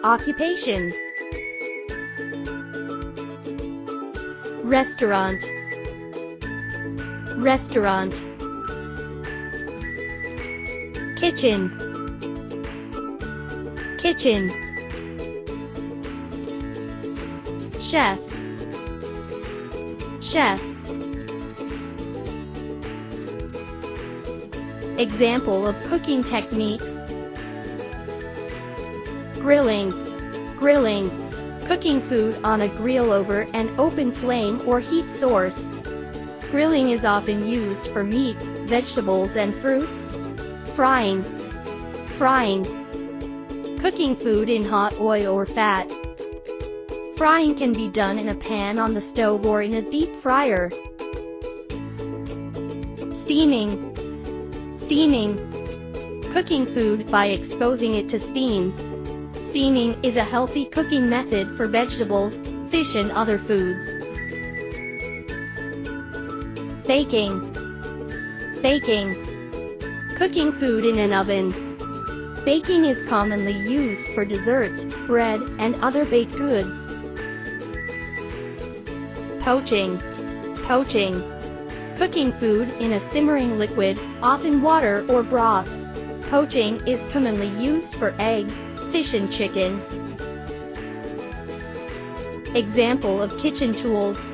Occupation. Restaurant. Restaurant. Kitchen. Kitchen. Chefs. Chefs. Example of cooking techniques: grilling. Grilling. Cooking food on a grill over an open flame or heat source. Grilling is often used for meats, vegetables and fruits. Frying. Frying. Cooking food in hot oil or fat. Frying can be done in a pan on the stove or in a deep fryer. Steaming. Steaming. Cooking food by exposing it to steam. Steaming is a healthy cooking method for vegetables, fish and other foods. Baking. Baking. Cooking food in an oven. Baking is commonly used for desserts, bread, and other baked goods. Poaching. Poaching. Cooking food in a simmering liquid, often water or broth. Poaching is commonly used for eggs, fish and chicken. Example of kitchen tools: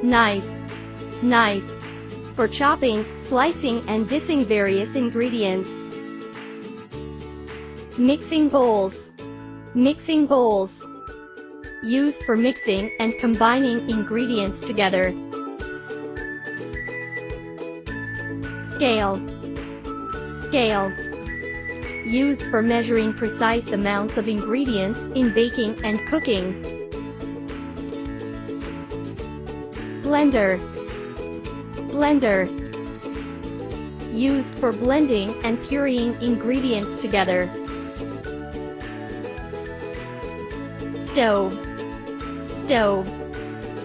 knife. Knife. For chopping, slicing and dicing various ingredients. Mixing bowls. Mixing bowls. Used for mixing and combining ingredients together. Scale. Scale. Used for measuring precise amounts of ingredients in baking and cooking. Blender. Blender. Used for blending and pureeing ingredients together. Stove. Stove.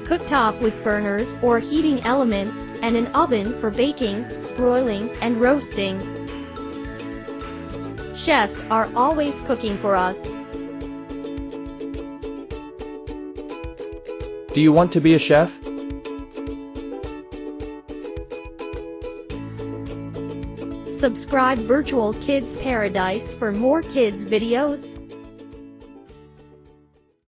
Cooktop with burners or heating elements, and an oven for baking, broiling, and roasting. Chefs are always cooking for us. Do you want to be a chef? Subscribe Virtual Kids Paradise for more kids videos.